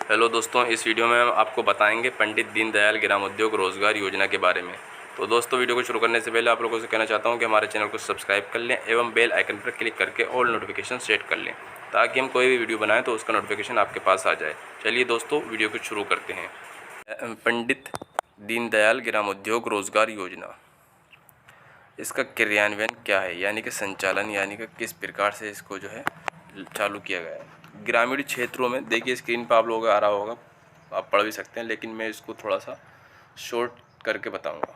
Hello दोस्तों, इस video में हम आपको बताएंगे पंडित दीनदयाल ग्रामोद्योग रोजगार योजना के बारे में। तो दोस्तों, वीडियो को शुरू करने से पहले आप लोगों से कहना चाहता हूं कि हमारे चैनल को सब्सक्राइब कर लें एवं बेल आइकन पर क्लिक करके ऑल नोटिफिकेशन सेट कर लें, ताकि हम कोई भी वीडियो बनाएं तो उसका नोटिफिकेशन आपके पास आ जाए। चलिए दोस्तों, वीडियो को शुरू करते हैं। पंडित दीनदयाल ग्रामोद्योग रोजगार योजना, इसका क्रियान्वयन क्या है, यानी कि संचालन, यानी कि किस प्रकार से इसको जो है चालू किया गया है। ग्रामीण क्षेत्रों में, देखिए स्क्रीन पर आप लोगों को आ रहा होगा, आप पढ़ भी सकते हैं, लेकिन मैं इसको थोड़ा सा शॉर्ट करके बताऊंगा।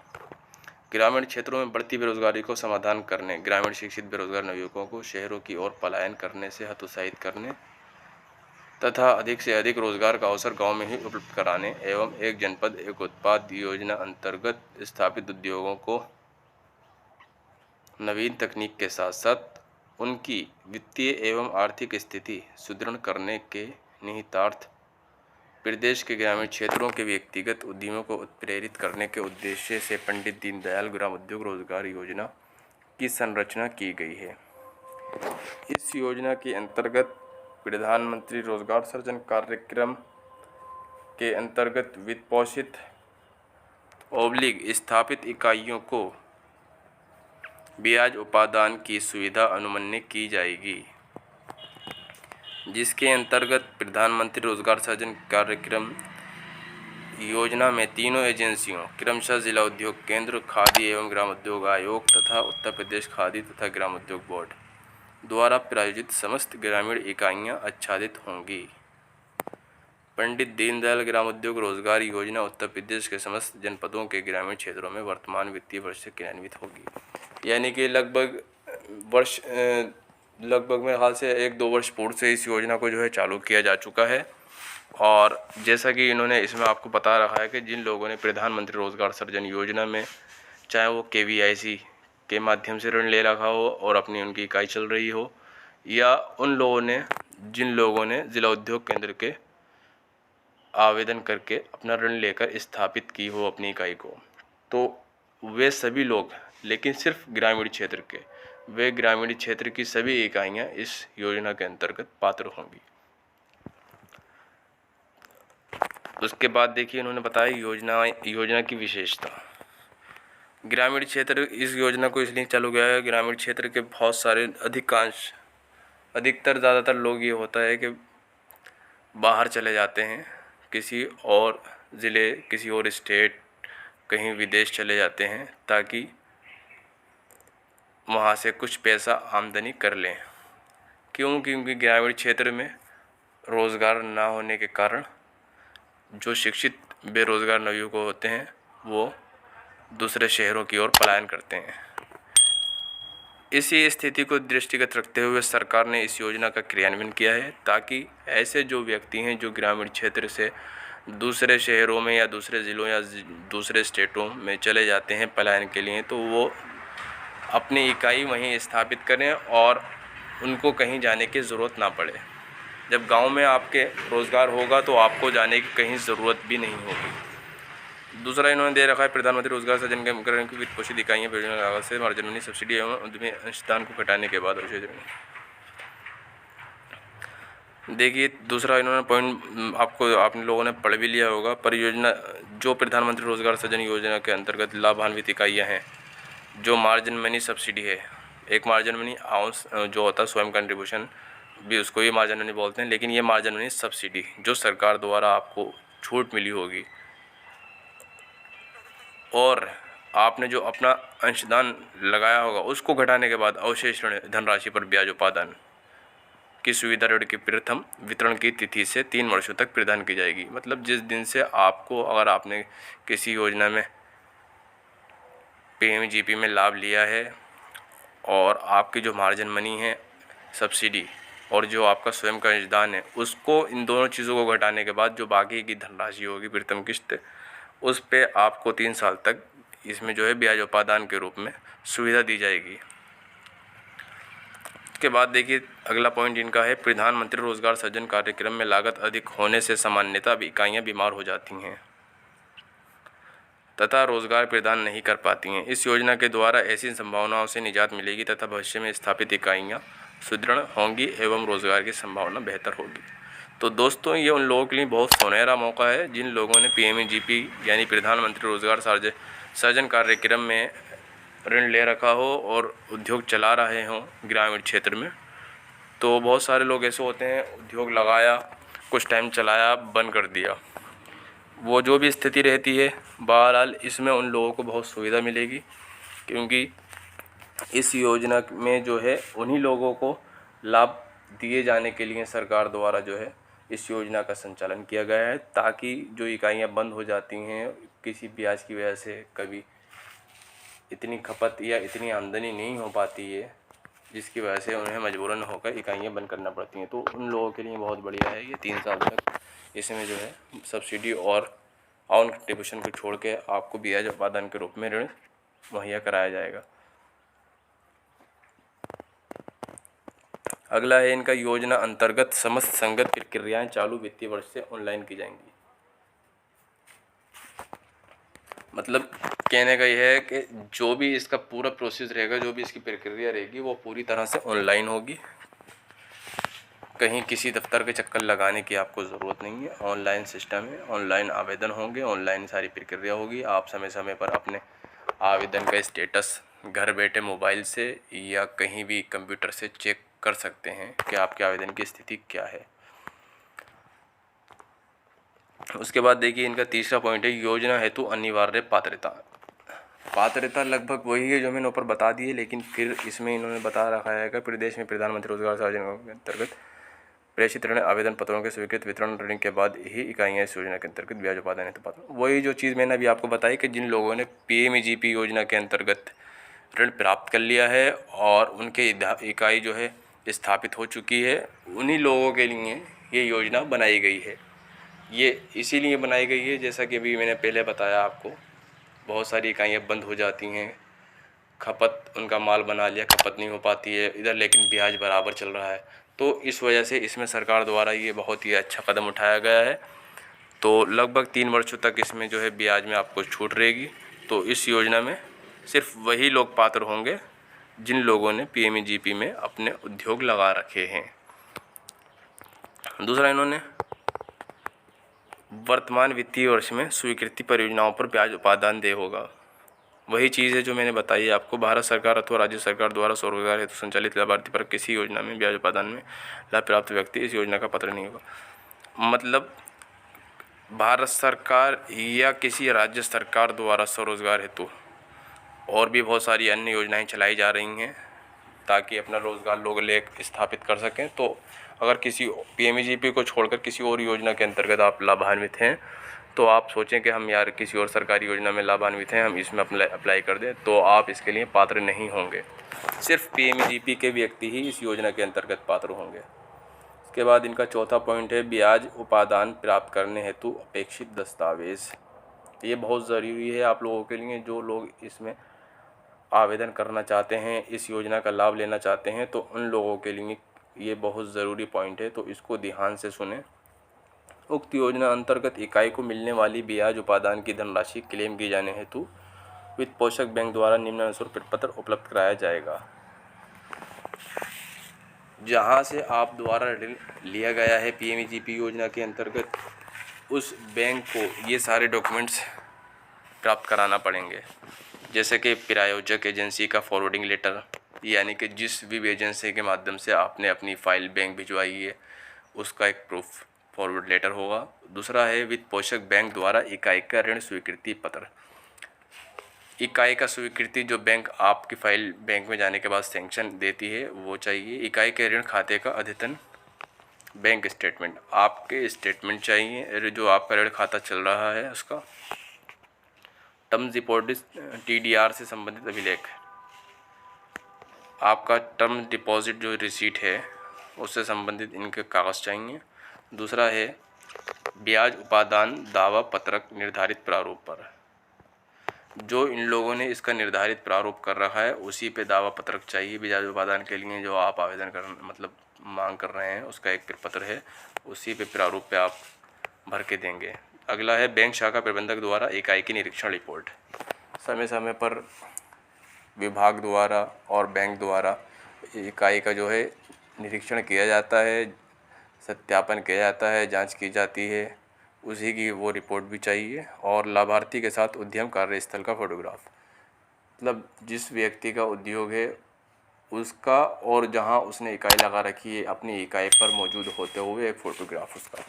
ग्रामीण क्षेत्रों में बढ़ती बेरोजगारी को समाधान करने, ग्रामीण शिक्षित बेरोजगार नवयुवकों को शहरों की ओर पलायन करने से हतोत्साहित करने तथा अधिक से अधिक रोजगार का अवसर गांव में ही उपलब्ध कराने एवं एक जनपद एक उत्पाद योजना अंतर्गत स्थापित उद्योगों को नवीन तकनीक के साथ साथ उनकी वित्तीय एवं आर्थिक स्थिति सुदृढ़ करने के निहितार्थ प्रदेश के ग्रामीण क्षेत्रों के व्यक्तिगत उद्यमियों को उत्प्रेरित करने के उद्देश्य से पंडित दीनदयाल ग्रामोद्योग रोजगार योजना की संरचना की गई है। इस योजना के अंतर्गत प्रधानमंत्री रोजगार सृजन कार्यक्रम के अंतर्गत वित्त पोषित स्थापित इकाइयों को ब्याज उपादान की सुविधा अनुमन्य की जाएगी, जिसके अंतर्गत प्रधानमंत्री रोजगार सृजन कार्यक्रम योजना में तीनों एजेंसियों क्रमशः जिला उद्योग केंद्र, खादी एवं ग्रामोद्योग आयोग तथा उत्तर प्रदेश खादी तथा ग्रामोद्योग बोर्ड द्वारा प्रायोजित समस्त ग्रामीण इकाइयां आच्छादित होंगी। पंडित दीनदयाल ग्रामोद्योग रोजगार योजना उत्तर प्रदेश के समस्त जनपदों के ग्रामीण क्षेत्रों में वर्तमान वित्तीय वर्ष से क्रियान्वित होगी। यानी कि लगभग मेरे ख्याल से 1-2 वर्ष पूर्व से इस योजना को जो है चालू किया जा चुका है। और जैसा कि इन्होंने इसमें आपको बता रखा है कि जिन लोगों ने प्रधानमंत्री रोजगार सृजन योजना में, चाहे वो KVIC के माध्यम से ऋण ले रखा हो और अपनी उनकी इकाई चल रही हो, या उन लोगों ने जिन लोगों ने जिला उद्योग केंद्र के आवेदन करके अपना ऋण लेकर स्थापित की हो अपनी इकाई को, तो वे सभी लोग, लेकिन सिर्फ ग्रामीण क्षेत्र के, वे ग्रामीण क्षेत्र की सभी इकाइयां इस योजना के अंतर्गत पात्र होंगी। उसके बाद देखिए इन्होंने बताया योजना की विशेषता। ग्रामीण क्षेत्र, इस योजना को इसलिए चालू किया है, ग्रामीण क्षेत्र के बहुत सारे ज़्यादातर लोग ये होता है कि बाहर चले जाते हैं, किसी और ज़िले, किसी और स्टेट, कहीं विदेश चले जाते हैं ताकि वहाँ से कुछ पैसा आमदनी कर लें। क्योंकि ग्रामीण क्षेत्र में रोज़गार ना होने के कारण जो शिक्षित बेरोज़गार नवयुवक होते हैं वो दूसरे शहरों की ओर पलायन करते हैं। इसी स्थिति को दृष्टिगत रखते हुए सरकार ने इस योजना का क्रियान्वयन किया है, ताकि ऐसे जो व्यक्ति हैं जो ग्रामीण क्षेत्र से दूसरे शहरों में या दूसरे ज़िलों या दूसरे स्टेटों में चले जाते हैं पलायन के लिए, तो वो अपनी इकाई वहीं स्थापित करें और उनको कहीं जाने की ज़रूरत ना पड़े। जब गांव में आपके रोज़गार होगा तो आपको जाने की कहीं ज़रूरत भी नहीं होगी। दूसरा इन्होंने दे रखा है, प्रधानमंत्री रोजगार सृजन के की वित्त पोषित इकाइयाँ परियोजना लागत से मार्जिन मनी सब्सिडी एवं उद्यमी अंशदान को घटाने के बाद देखिए दूसरा इन्होंने पॉइंट आपने लोगों ने पढ़ भी लिया होगा। परियोजना, जो प्रधानमंत्री रोजगार सृजन योजना के अंतर्गत लाभान्वित इकाइयाँ हैं, जो मार्जिन मनी सब्सिडी है, एक मार्जिन मनी आउंस जो होता है स्वयं कंट्रीब्यूशन भी, उसको ये मार्जिन मनी बोलते हैं, लेकिन ये मार्जिन मनी सब्सिडी जो सरकार द्वारा आपको छूट मिली होगी और आपने जो अपना अंशदान लगाया होगा उसको घटाने के बाद अवशेष ऋण धनराशि पर ब्याज उपादान की सुविधा ऋण के प्रथम वितरण की तिथि से 3 वर्षों तक प्रदान की जाएगी। मतलब जिस दिन से आपको, अगर आपने किसी योजना में PMGP में लाभ लिया है और आपकी जो मार्जिन मनी है सब्सिडी और जो आपका स्वयं का अंशदान है, उसको, इन दोनों चीज़ों को घटाने के बाद जो बाकी की धनराशि होगी प्रथम किस्त, उस पे आपको 3 साल तक इसमें जो है ब्याज उपादान के रूप में सुविधा दी जाएगी। उसके बाद देखिए अगला पॉइंट इनका है, प्रधानमंत्री रोजगार सृजन कार्यक्रम में लागत अधिक होने से सामान्यतः इकाइयाँ बीमार हो जाती हैं तथा रोजगार प्रदान नहीं कर पाती हैं। इस योजना के द्वारा ऐसी संभावनाओं से निजात मिलेगी तथा भविष्य में स्थापित इकाइयाँ सुदृढ़ होंगी एवं रोजगार की संभावना बेहतर होगी। तो दोस्तों ये उन लोगों के लिए बहुत सुनहरा मौका है जिन लोगों ने पीएमजीपी यानी प्रधानमंत्री रोजगार सृजन कार्यक्रम में ऋण ले रखा हो और उद्योग चला रहे हों ग्रामीण क्षेत्र में। तो बहुत सारे लोग ऐसे होते हैं, उद्योग लगाया, कुछ टाइम चलाया, बंद कर दिया। वो जो भी स्थिति रहती है, बहरहाल इसमें उन लोगों को बहुत सुविधा मिलेगी, क्योंकि इस योजना में जो है उन्हीं लोगों को लाभ दिए जाने के लिए सरकार द्वारा जो है इस योजना का संचालन किया गया है, ताकि जो इकाइयाँ बंद हो जाती हैं किसी ब्याज की वजह से, कभी इतनी खपत या इतनी आमदनी नहीं हो पाती है जिसकी वजह से उन्हें मजबूरन होकर इकाइयाँ बंद करना पड़ती हैं, तो उन लोगों के लिए बहुत बढ़िया है ये 3 साल तक इसमें जो है सब्सिडी और ऑन कंट्रीब्यूशन को छोड़ के आपको ब्याज उत्पादन के रूप में ऋण मुहैया कराया जाएगा। अगला है इनका योजना अंतर्गत समस्त संगत प्रक्रियाएं चालू वित्तीय वर्ष से ऑनलाइन की जाएंगी। मतलब कहने का यह है कि जो भी इसका पूरा प्रोसेस रहेगा, जो भी इसकी प्रक्रिया रहेगी, वो पूरी तरह से ऑनलाइन होगी। कहीं किसी दफ्तर के चक्कर लगाने की आपको ज़रूरत नहीं है। ऑनलाइन सिस्टम है, ऑनलाइन आवेदन होंगे, ऑनलाइन सारी प्रक्रिया होगी। आप समय समय पर अपने आवेदन का स्टेटस घर बैठे मोबाइल से या कहीं भी कंप्यूटर से चेक कर सकते हैं कि आपके आवेदन की स्थिति क्या है। उसके बाद देखिए इनका तीसरा पॉइंट है योजना हेतु अनिवार्य पात्रता। पात्रता लगभग वही है जो मैंने ऊपर बता दी है, लेकिन फिर इसमें इन्होंने बता रखा है कि प्रदेश में प्रधानमंत्री रोजगार सृजन के अंतर्गत प्रेषित ऋण आवेदन पत्रों के स्वीकृत वितरण ऋण के बाद ही इकाइयाँ इस योजना के अंतर्गत ब्याज उत्पादन हेतु पात्र। वही जो चीज़ मैंने अभी आपको बताई कि जिन लोगों ने पीएमजीपी योजना के अंतर्गत ऋण प्राप्त कर लिया है और उनके इकाई जो है स्थापित हो चुकी है, उन्हीं लोगों के लिए ये योजना बनाई गई है। ये इसीलिए बनाई गई है, जैसा कि अभी मैंने पहले बताया आपको, बहुत सारी इकाइयाँ बंद हो जाती हैं, खपत उनका माल बना लिया, खपत नहीं हो पाती है इधर, लेकिन ब्याज बराबर चल रहा है। तो इस वजह से इसमें सरकार द्वारा ये बहुत ही अच्छा कदम उठाया गया है। तो लगभग 3 वर्षों तक इसमें जो है ब्याज में आपको छूट रहेगी। तो इस योजना में सिर्फ वही लोग पात्र होंगे जिन लोगों ने पीएमजीपी में अपने उद्योग लगा रखे हैं। दूसरा, इन्होंने वर्तमान वित्तीय वर्ष में स्वीकृति परियोजनाओं पर ब्याज उपादान देय होगा। वही चीज़ है जो मैंने बताई आपको। भारत सरकार अथवा राज्य सरकार द्वारा स्वरोजगार हेतु संचालित लाभार्थी पर किसी योजना में ब्याज उपादान में लाभ प्राप्त व्यक्ति इस योजना का पात्र नहीं होगा। मतलब भारत सरकार या किसी राज्य सरकार द्वारा स्वरोजगार हेतु और भी बहुत सारी अन्य योजनाएं चलाई जा रही हैं ताकि अपना रोज़गार लोग ले स्थापित कर सकें। तो अगर किसी पीएमजीपी को छोड़कर किसी और योजना के अंतर्गत आप लाभान्वित हैं, तो आप सोचें कि हम यार किसी और सरकारी योजना में लाभान्वित हैं, हम इसमें अप्लाई कर दें, तो आप इसके लिए पात्र नहीं होंगे। सिर्फ पीएमजीपी के व्यक्ति ही इस योजना के अंतर्गत पात्र होंगे। इसके बाद इनका चौथा पॉइंट है ब्याज उपादान प्राप्त करने हेतु अपेक्षित दस्तावेज़। ये बहुत ज़रूरी है आप लोगों के लिए, जो लोग इसमें आवेदन करना चाहते हैं, इस योजना का लाभ लेना चाहते हैं, तो उन लोगों के लिए ये बहुत ज़रूरी पॉइंट है, तो इसको ध्यान से सुने। उक्त योजना अंतर्गत इकाई को मिलने वाली ब्याज उपादान की धनराशि क्लेम की जाने हेतु वित्त पोषक बैंक द्वारा निम्नानुसार प्रपत्र उपलब्ध कराया जाएगा। जहां से आप द्वारा ऋण लिया गया है पीएमजीपी योजना के अंतर्गत, उस बैंक को ये सारे डॉक्यूमेंट्स प्राप्त कराना पड़ेंगे, जैसे कि प्रायोजक एजेंसी का फॉरवर्डिंग लेटर, यानी कि जिस भी एजेंसी के माध्यम से आपने अपनी फ़ाइल बैंक भिजवाई है उसका एक प्रूफ फॉरवर्ड लेटर होगा। दूसरा है वित्त पोषक बैंक द्वारा इकाई का ऋण स्वीकृति पत्र। इकाई का स्वीकृति जो बैंक आपकी फ़ाइल बैंक में जाने के बाद सैंक्शन देती है वो चाहिए। इकाई के ऋण खाते का अद्यतन बैंक स्टेटमेंट, आपके स्टेटमेंट चाहिए जो आपका ऋण खाता चल रहा है उसका। टर्म्स डिपॉजिट TDR से संबंधित अभिलेख, आपका टर्म डिपॉजिट जो रिसीट है उससे संबंधित इनके कागज़ चाहिए। दूसरा है ब्याज उपादान दावा पत्रक निर्धारित प्रारूप पर। जो इन लोगों ने इसका निर्धारित प्रारूप कर रखा है उसी पे दावा पत्रक चाहिए ब्याज उपादान के लिए, जो आप आवेदन कर मांग कर रहे हैं उसका एक पत्र है, उसी पे प्रारूप पे आप भर के देंगे। अगला है बैंक शाखा प्रबंधक द्वारा इकाई की निरीक्षण रिपोर्ट। समय समय पर विभाग द्वारा और बैंक द्वारा इकाई का जो है निरीक्षण किया जाता है। सत्यापन किया जाता है, जांच की जाती है, उसी की वो रिपोर्ट भी चाहिए। और लाभार्थी के साथ उद्यम कार्यस्थल का फोटोग्राफ, मतलब जिस व्यक्ति का उद्योग है उसका और जहां उसने इकाई लगा रखी है अपनी इकाई पर मौजूद होते हुए एक फ़ोटोग्राफ उसका।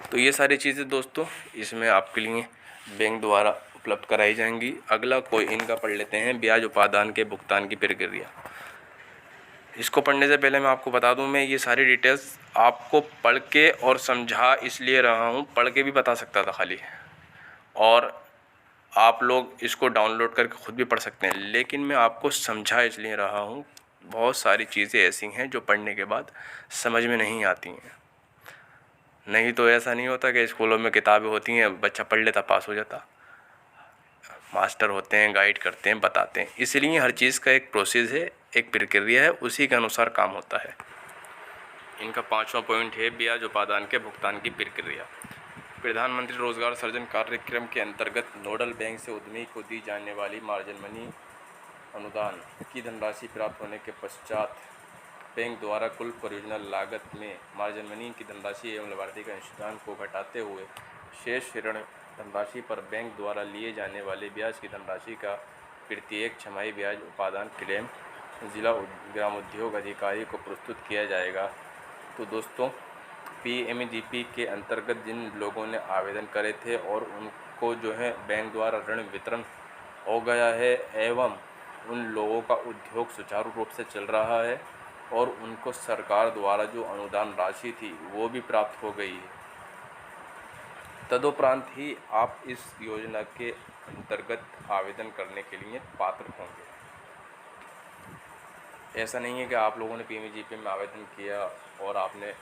तो ये सारी चीज़ें दोस्तों इसमें आपके लिए बैंक द्वारा उपलब्ध कराई जाएंगी। अगला कोई इनका पढ़ लेते हैं, ब्याज उपादान के भुगतान की प्रक्रिया। इसको पढ़ने से पहले मैं आपको बता दूं, मैं ये सारी डिटेल्स आपको पढ़ के और समझा इसलिए रहा हूं, पढ़ के भी बता सकता था खाली, और आप लोग इसको डाउनलोड करके खुद भी पढ़ सकते हैं, लेकिन मैं आपको समझा इसलिए रहा हूँ। बहुत सारी चीज़ें ऐसी हैं जो पढ़ने के बाद समझ में नहीं आती हैं। नहीं तो ऐसा नहीं होता कि स्कूलों में किताबें होती हैं, बच्चा पढ़ लेता पास हो जाता। मास्टर होते हैं, गाइड करते हैं, बताते हैं, इसलिए हर चीज़ का एक प्रोसेस है, एक प्रक्रिया है, उसी के अनुसार काम होता है। इनका 5वां पॉइंट है ब्याज उपादान के भुगतान की प्रक्रिया। प्रधानमंत्री रोजगार सृजन कार्यक्रम के अंतर्गत नोडल बैंक से उद्यमी को दी जाने वाली मार्जिन मनी अनुदान की धनराशि प्राप्त होने के पश्चात बैंक द्वारा कुल परियोजना लागत में मार्जिन मनी की धनराशि एवं लाभार्थी का अंशदान को घटाते हुए शेष ऋण धनराशि पर बैंक द्वारा लिए जाने वाले ब्याज की धनराशि का प्रत्येक छमाही ब्याज उपादान क्लेम जिला ग्रामोद्योग अधिकारी को प्रस्तुत किया जाएगा। तो दोस्तों PMGP के अंतर्गत जिन लोगों ने आवेदन करे थे और उनको जो है बैंक द्वारा ऋण वितरण हो गया है एवं उन लोगों का उद्योग सुचारू रूप से चल रहा है और उनको सरकार द्वारा जो अनुदान राशि थी वो भी प्राप्त हो गई है, तदुपरांत ही आप इस योजना के अंतर्गत आवेदन करने के लिए पात्र होंगे। ऐसा नहीं है कि आप लोगों ने PMGP में आवेदन किया और आपने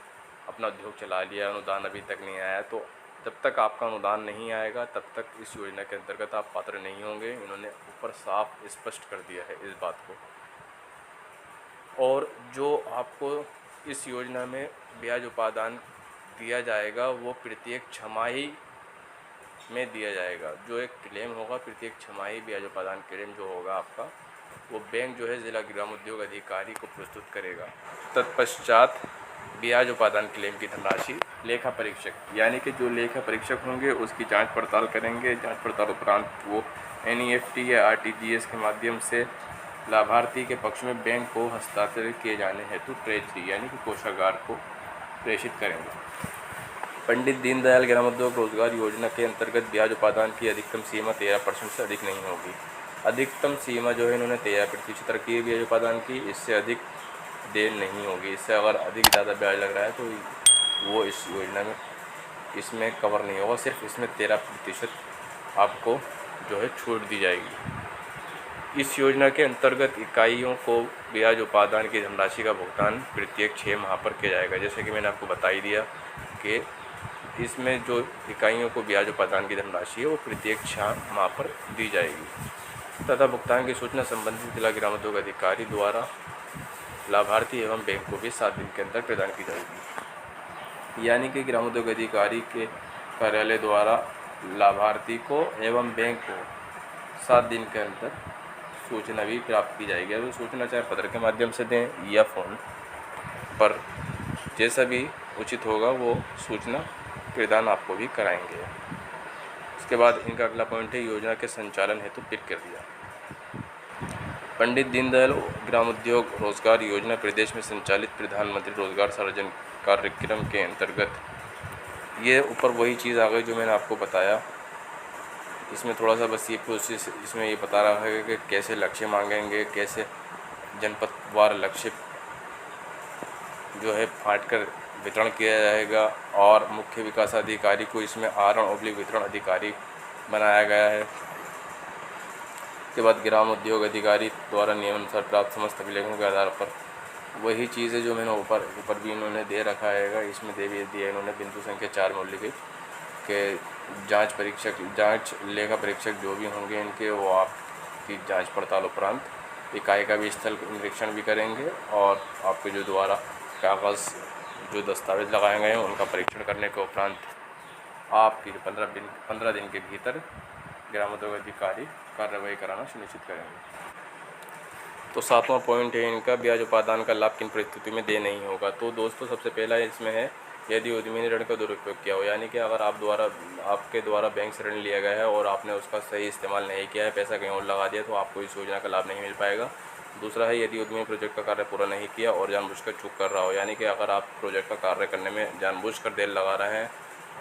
अपना उद्योग चला लिया, अनुदान अभी तक नहीं आया, तो जब तक आपका अनुदान नहीं आएगा तब तक इस योजना के अंतर्गत आप पात्र नहीं होंगे। इन्होंने ऊपर साफ स्पष्ट कर दिया है इस बात को। और जो आपको इस योजना में ब्याज उपादान दिया जाएगा वो प्रत्येक छमाही में दिया जाएगा। जो एक क्लेम होगा प्रत्येक छमाही ब्याज उपादान क्लेम जो होगा आपका, वो बैंक जो है जिला ग्रामोद्योग अधिकारी को प्रस्तुत करेगा। तत्पश्चात ब्याज उपादान क्लेम की धनराशि लेखा परीक्षक, यानी कि जो लेखा परीक्षक होंगे उसकी जांच पड़ताल करेंगे। जांच पड़ताल उपरांत वो NEFT या RTGS के माध्यम से लाभार्थी के पक्ष में बैंक को हस्तांतरित किए जाने हेतु ट्रेजरी यानी कि कोषागार को प्रेषित करेंगे। पंडित दीनदयाल ग्रामोद्योग रोजगार योजना के अंतर्गत ब्याज उपादान की अधिकतम सीमा 13% से अधिक नहीं होगी। अधिकतम सीमा जो है इन्होंने 13% रखी है ब्याज उपादान की, इससे अधिक देर नहीं होगी। इससे अगर अधिक ज़्यादा ब्याज लग रहा है तो वो इस योजना में इसमें कवर नहीं होगा। सिर्फ इसमें 13% आपको जो है छूट दी जाएगी। इस योजना के अंतर्गत इकाइयों को ब्याज उपादान की धनराशि का भुगतान प्रत्येक 6 माह पर किया जाएगा। जैसे कि मैंने आपको बता ही दिया कि इसमें जो इकाइयों को ब्याज उपादान की धनराशि है वो प्रत्येक 6 माह पर दी जाएगी तथा भुगतान की सूचना संबंधित जिला ग्रामोद्योग अधिकारी द्वारा लाभार्थी एवं बैंक को भी 7 दिन के अंदर प्रदान की जाएगी। यानी कि ग्रामोद्योग अधिकारी के कार्यालय द्वारा लाभार्थी को एवं बैंक को 7 दिन के अंदर सूचना भी प्राप्त की जाएगी। अब सूचना चाहे पत्र के माध्यम से दें या फ़ोन पर, जैसा भी उचित होगा वो सूचना प्रदान आपको भी कराएंगे। उसके बाद इनका अगला पॉइंट है योजना के संचालन हेतु प्रक्रिया। पंडित दीनदयाल ग्रामोद्योग रोजगार योजना प्रदेश में संचालित प्रधानमंत्री रोजगार सृजन कार्यक्रम के अंतर्गत, ये ऊपर वही चीज़ आ गई जो मैंने आपको बताया। इसमें थोड़ा सा बस ये प्रोसेस इसमें ये बता रहा है कि कैसे लक्ष्य मांगेंगे, कैसे जनपदवार लक्ष्य जो है बाँट कर वितरण किया जाएगा और मुख्य विकास अधिकारी को इसमें वितरण अधिकारी बनाया गया है। उसके बाद ग्राम उद्योग अधिकारी द्वारा नियमानुसार प्राप्त समस्त अभिलेखों के आधार पर वही चीज़ है जो मैंने ऊपर भी इन्होंने दे रखा है। इसमें दे भी दिया इन्होंने बिंदु संख्या 4 में उल्लिखित कि जांच लेखा परीक्षक जो भी होंगे इनके वो आपकी जांच पड़ताल उपरांत इकाई का भी स्थल निरीक्षण भी करेंगे और आपके जो द्वारा कागज़ जो दस्तावेज लगाए गए हैं उनका परीक्षण करने के उपरांत आपकी 15 दिन के भीतर ग्रामोद्योग अधिकारी कार्रवाई कराना सुनिश्चित करेंगे। तो 7वां पॉइंट है इनका, ब्याज उपादान का लाभ किन परिस्थिति में दे नहीं होगा। तो दोस्तों सबसे पहला इसमें है यदि उद्यमी ने ऋण का दुरुपयोग किया हो, यानी कि अगर आपके द्वारा बैंक से ऋण लिया गया है और आपने उसका सही इस्तेमाल नहीं किया है, पैसा कहीं और लगा दिया, तो आपको इस योजना का लाभ नहीं मिल पाएगा। दूसरा है यदि उद्यमी प्रोजेक्ट का कार्य पूरा नहीं किया और जानबूझकर चूक कर रहा हो, यानी कि अगर आप प्रोजेक्ट का कार्य करने में जानबूझकर देर लगा रहे हैं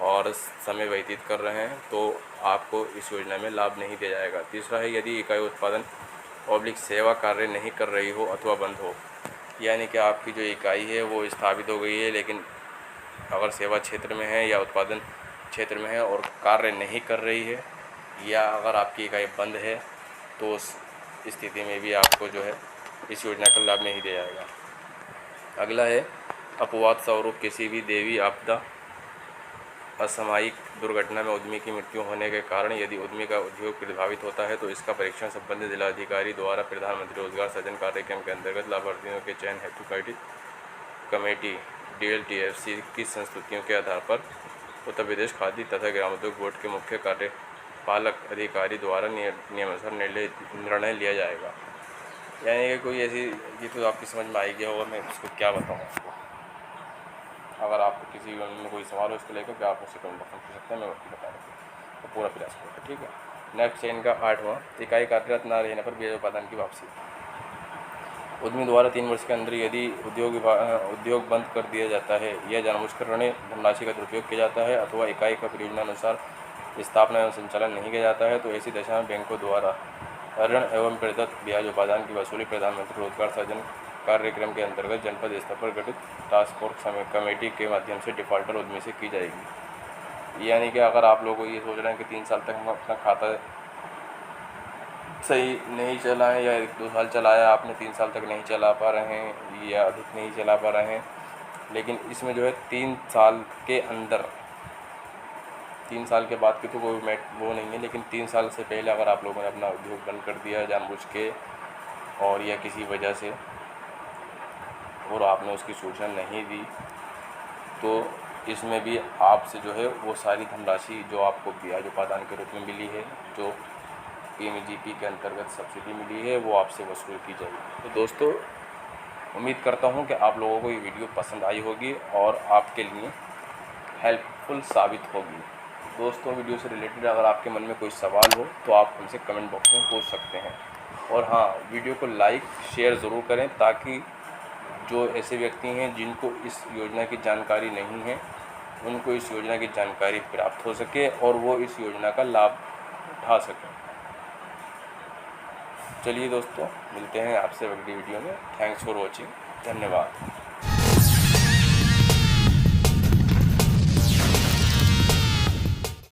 और समय व्यतीत कर रहे हैं, तो आपको इस योजना में लाभ नहीं दिया जाएगा। तीसरा है यदि इकाई उत्पादन ऑब्लिक सेवा कार्य नहीं कर रही हो अथवा बंद हो, यानी कि आपकी जो इकाई है वो स्थापित हो गई है, लेकिन अगर सेवा क्षेत्र में है या उत्पादन क्षेत्र में है और कार्य नहीं कर रही है, या अगर आपकी इकाई बंद है, तो उस स्थिति में भी आपको जो है इस योजना का लाभ नहीं दिया जाएगा। अगला है अपवाद स्वरूप किसी भी दैवीय आपदा, असामयिक दुर्घटना में उद्यमी की मृत्यु होने के कारण यदि उद्यमी का उद्योग प्रभावित होता है, तो इसका परीक्षण संबंधित जिलाधिकारी द्वारा प्रधानमंत्री रोजगार सृजन कार्यक्रम के अंतर्गत लाभार्थियों के चयन हेतु कमेटी DLTFC की संस्तुतियों के आधार पर उत्तर प्रदेश खाद्य तथा ग्रामोद्योग बोर्ड के मुख्य कार्यपालक अधिकारी द्वारा नियमानुसार निर्णय लिया जाएगा। यानी कि कोई ऐसी, ये तो आपकी समझ में आएगी होगा, मैं इसको क्या बताऊँ आपको। अगर आपको किसी में कोई सवाल हो इसको लेकर के आप मुझसे कमेंट बॉक्स में पूछ सकते हैं, मैं बता दूँगा, तो पूरा प्रयास करूँगा। ठीक है। नेक्स्ट है इनका 8वां, इकाई कार्यरत न रहने पर ब्याज उपादान की वापसी। उद्यमी द्वारा 3 वर्ष के अंदर यदि उद्योग बंद कर दिया जाता है या जानबूझकर ऋण धनराशि का दुरुपयोग किया जाता है अथवा इकाई का परियोजना अनुसार स्थापना एवं संचालन नहीं किया जाता है, तो ऐसी दशा में बैंकों द्वारा ऋण एवं प्रदत्त ब्याज उपादान की वसूली प्रधानमंत्री रोजगार सृजन कार्यक्रम के अंतर्गत जनपद स्तर पर गठित टास्क फोर्स कमेटी के माध्यम से डिफॉल्टर उद्यमी से की जाएगी। यानी कि अगर आप लोगों को ये सोच रहे हैं कि 3 साल तक हम अपना खाता सही नहीं चला है, या 1-2 साल चलाया आपने, 3 साल तक नहीं चला पा रहे हैं या अधिक नहीं चला पा रहे हैं, लेकिन इसमें जो है 3 साल के अंदर, 3 साल के बाद की तो कोई वो नहीं है, लेकिन 3 साल से पहले अगर आप लोगों ने अपना उद्योग बंद कर दिया जानबूझ के और या किसी वजह से, और आपने उसकी सूचना नहीं दी, तो इसमें भी आपसे जो है वो सारी धनराशि जो आपको ब्याज उपादान के रूप में मिली है, जो PMGP के अंतर्गत सब्सिडी मिली है, वो आपसे वसूल की जाएगी। तो दोस्तों उम्मीद करता हूँ कि आप लोगों को ये वीडियो पसंद आई होगी और आपके लिए हेल्पफुल साबित होगी। दोस्तों वीडियो से रिलेटेड अगर आपके मन में कोई सवाल हो तो आप हमसे कमेंट बॉक्स में पूछ सकते हैं, और हाँ, वीडियो को लाइक शेयर ज़रूर करें ताकि जो ऐसे व्यक्ति हैं जिनको इस योजना की जानकारी नहीं है, उनको इस योजना की जानकारी प्राप्त हो सके और वो इस योजना का लाभ उठा सकें। चलिए दोस्तों, मिलते हैं आपसे अगली वीडियो में। Thanks for watching. धन्यवाद।